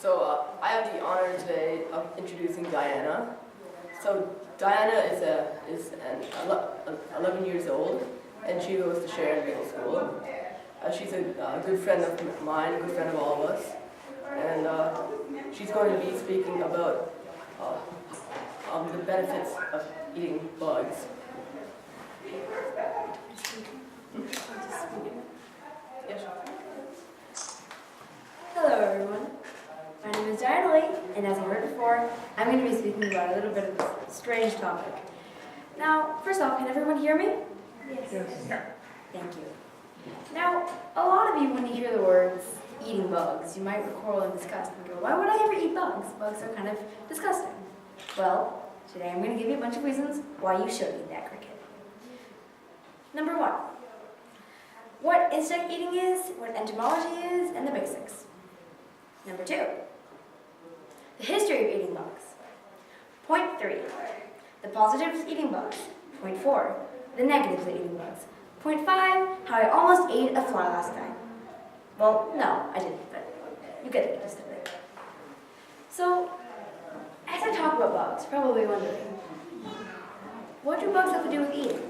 So I have the honor today of introducing Diana. So Diana is 11 years old, and she goes to Sharon Middle School. She's a good friend of mine, a good friend of all of us, and she's going to be speaking about the benefits of eating bugs. Hello everyone, my name is Diana Lee, and as I heard before, I'm going to be speaking about a little bit of a strange topic. Now, first off, can everyone hear me? Yes. Thank you. Now, a lot of you, when you hear the words eating bugs, you might recoil in disgust and go, why would I ever eat bugs? Bugs are kind of disgusting. Well, today I'm going to give you a bunch of reasons why you should eat that cricket. Number one, what insect eating is, what entomology is, and the basics. Number two, the history of eating bugs. Point 3, the positives of eating bugs. Point 4, the negatives of eating bugs. Point 5, how I almost ate a fly last night. Well, no, I didn't, but you get the gist of it. So, as I talk about bugs, probably wondering, what do bugs have to do with eating?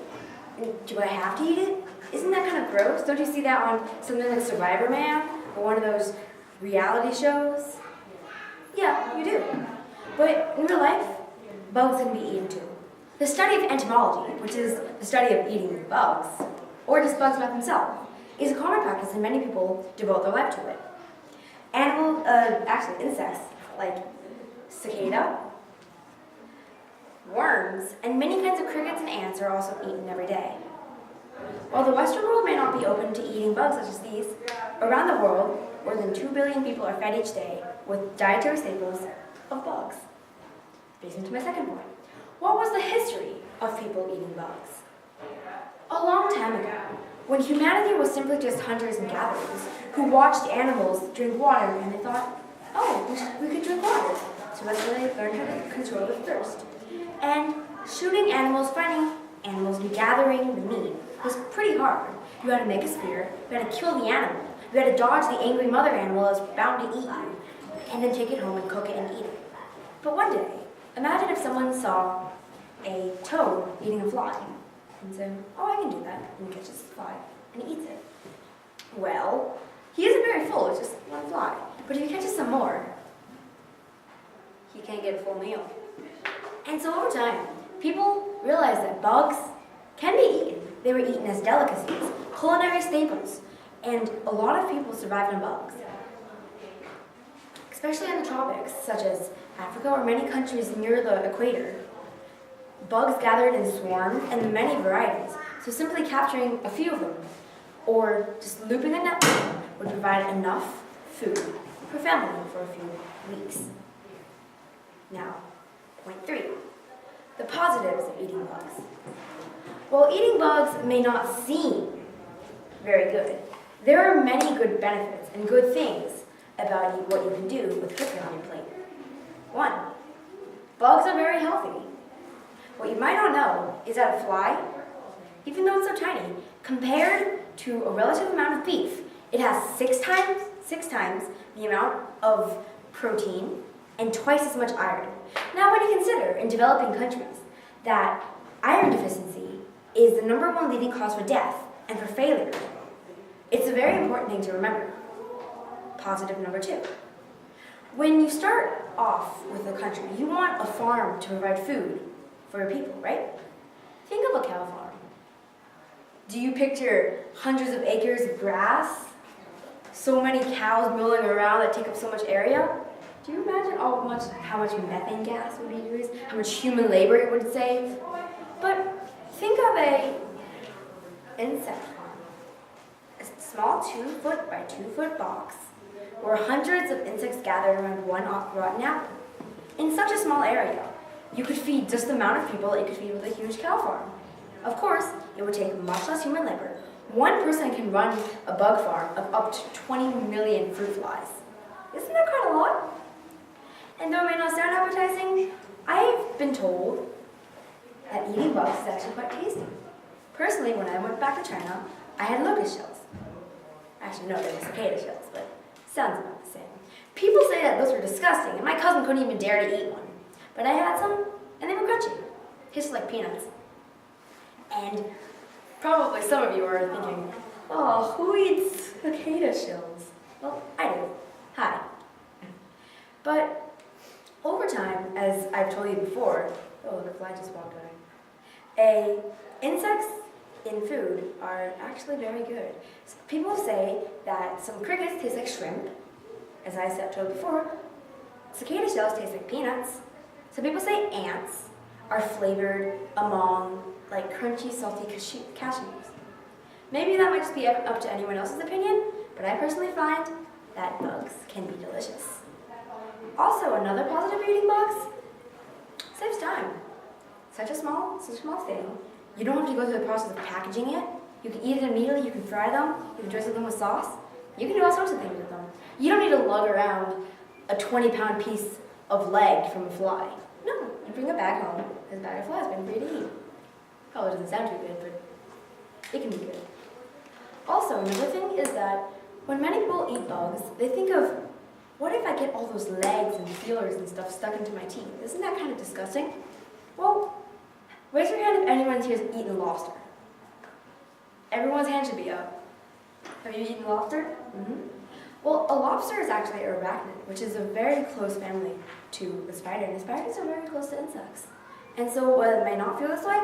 And do I have to eat it? Isn't that kind of gross? Don't you see that on something like Survivor Man or one of those reality shows? Yeah, you do. But in real life, bugs can be eaten too. The study of entomology, which is the study of eating bugs, or just bugs by themselves, is a common practice and many people devote their life to it. Insects like cicada, worms, and many kinds of crickets and ants are also eaten every day. While the Western world may not be open to eating bugs such as these, around the world, more than 2 billion people are fed each day with dietary staples of bugs. Brings me to my second point. What was the history of people eating bugs? A long time ago, when humanity was simply just hunters and gatherers who watched animals drink water and they thought, oh, we could drink water. So that's when they learned how to control their thirst. And shooting animals, finding animals, and gathering the meat was pretty hard. You had to make a spear, you had to kill the animal, you had to dodge the angry mother animal that was bound to eat you, and then take it home and cook it and eat it. But one day, imagine if someone saw a toad eating a fly and said, oh, I can do that, and he catches the fly and he eats it. Well, he isn't very full, it's just one fly. But if he catches some more, he can't get a full meal. And so over time, people realized that bugs can be eaten. They were eaten as delicacies, culinary staples, and a lot of people survived on bugs. Especially in the tropics, such as Africa or many countries near the equator. Bugs gathered in swarms and many varieties, so simply capturing a few of them, or just looping a net would provide enough food for family for a few weeks. Now, point 3, the positives of eating bugs. While eating bugs may not seem very good, there are many good benefits and good things about what you can do with cricket on your plate. 1, bugs are very healthy. What you might not know is that a fly, even though it's so tiny, compared to a relative amount of beef, it has 6 times the amount of protein and twice as much iron. Now, when you consider in developing countries that iron deficiency is the #1 leading cause for death and for failure, it's a very important thing to remember. Positive number 2. When you start off with a country, you want a farm to provide food for your people, right? Think of a cow farm. Do you picture hundreds of acres of grass? So many cows milling around that take up so much area? Do you imagine how much methane gas would be used? How much human labor it would save? But think of an insect farm. A small 2-foot by 2-foot box where hundreds of insects gather around one rotten apple. In such a small area, you could feed just the amount of people that you could feed with a huge cow farm. Of course, it would take much less human labor. One person can run a bug farm of up to 20 million fruit flies. Isn't that quite a lot? And though it may not sound appetizing, I've been told that eating bugs is actually quite tasty. Personally, when I went back to China, I had locust shells. Actually, no, they were cicada shells, but sounds about the same. People say that those were disgusting, and my cousin couldn't even dare to eat one. But I had some, and they were crunchy. Tasted like peanuts. And probably some of you are thinking, oh, who eats cicada shells? Well, I do. Hi. But over time, as I've told you before, oh, the fly just walked away. Insects in food are actually very good. So people say that some crickets taste like shrimp. As I told before, cicada shells taste like peanuts. Some people say ants are flavored among like crunchy, salty cashews. Maybe that might just be up to anyone else's opinion, but I personally find that bugs can be delicious. Also, another positive of eating bugs, saves time. Such a small thing. You don't have to go through the process of packaging it. You can eat it immediately, you can fry them, you can drizzle them with sauce. You can do all sorts of things with them. You don't need to lug around a 20-pound piece of leg from a fly. No, you bring it back home, there's a bag of flies ready for you to eat. Probably doesn't sound too good, but it can be good. Also, another thing is that when many people eat bugs, they think of, what if I get all those legs and feelers and stuff stuck into my teeth? Isn't that kind of disgusting? Well, raise your hand if anyone here has eaten lobster. Everyone's hand should be up. Have you eaten lobster? Mm-hmm. Well, a lobster is actually an arachnid, which is a very close family to the spider, and the spiders are very close to insects. And so, while it may not feel this way,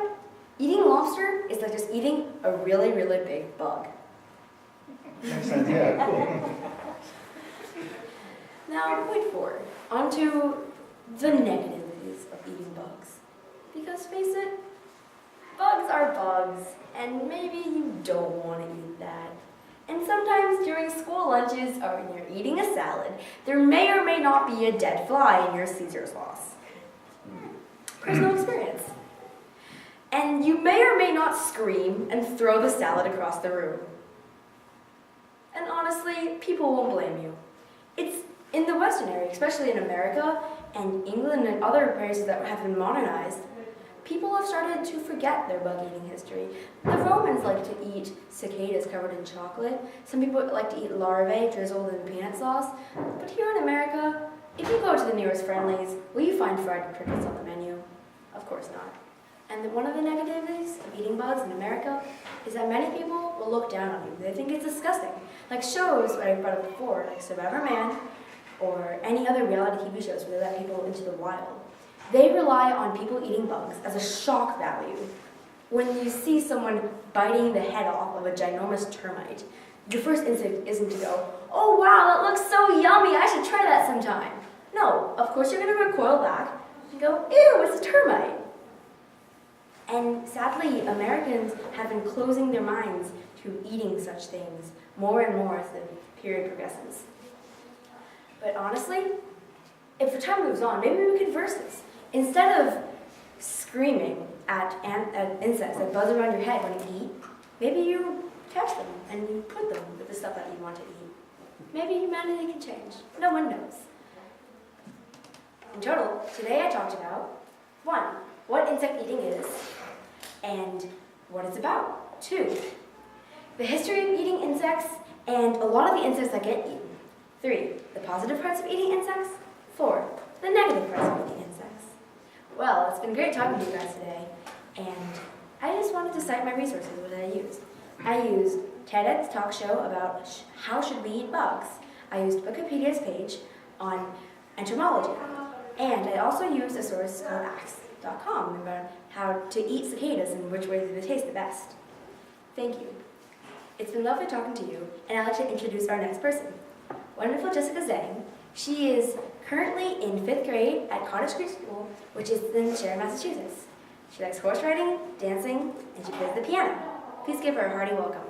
eating lobster is like just eating a really, really big bug. Makes sense, yeah. Now, point forward, onto the negatives of eating bugs. Because face it, bugs are bugs, and maybe you don't want to eat that. And sometimes during school lunches or when you're eating a salad, there may or may not be a dead fly in your Caesar sauce. Personal experience. And you may or may not scream and throw the salad across the room. And honestly, people won't blame you. It's in the Western area, especially in America and England and other places that have been modernized, people have started to forget their bug-eating history. The Romans liked to eat cicadas covered in chocolate. Some people like to eat larvae drizzled in peanut sauce. But here in America, if you go to the nearest Friendlies, will you find fried crickets on the menu? Of course not. And one of the negativities of eating bugs in America is that many people will look down on you. They think it's disgusting. Like shows that I brought up before, like Survivor Man, or any other reality TV shows where they let people into the wild. They rely on people eating bugs as a shock value. When you see someone biting the head off of a ginormous termite, your first instinct isn't to go, oh wow, that looks so yummy, I should try that sometime. No, of course you're going to recoil back and go, ew, it's a termite. And sadly, Americans have been closing their minds to eating such things more and more as the period progresses. But honestly, if the time moves on, maybe we could reverse this. Instead of screaming at insects that buzz around your head when you eat, maybe you catch them and you put them with the stuff that you want to eat. Maybe humanity can change. No one knows. In total, today I talked about 1. What insect eating is and what it's about. 2. The history of eating insects and a lot of the insects that get eaten. 3. The positive parts of eating insects. 4. The negative parts of eating insects. Well, it's been great talking to you guys today, and I just wanted to cite my resources that I used. I used TEDx talk show about how should we eat bugs. I used Wikipedia's page on entomology, and I also used a source called Axe.com about how to eat cicadas and which way they taste the best. Thank you. It's been lovely talking to you, and I'd like to introduce our next person. Wonderful Jessica Zhang. She is currently in 5th grade at Cottage Creek School, which is in Sharon, Massachusetts. She likes horse riding, dancing, and she plays the piano. Please give her a hearty welcome.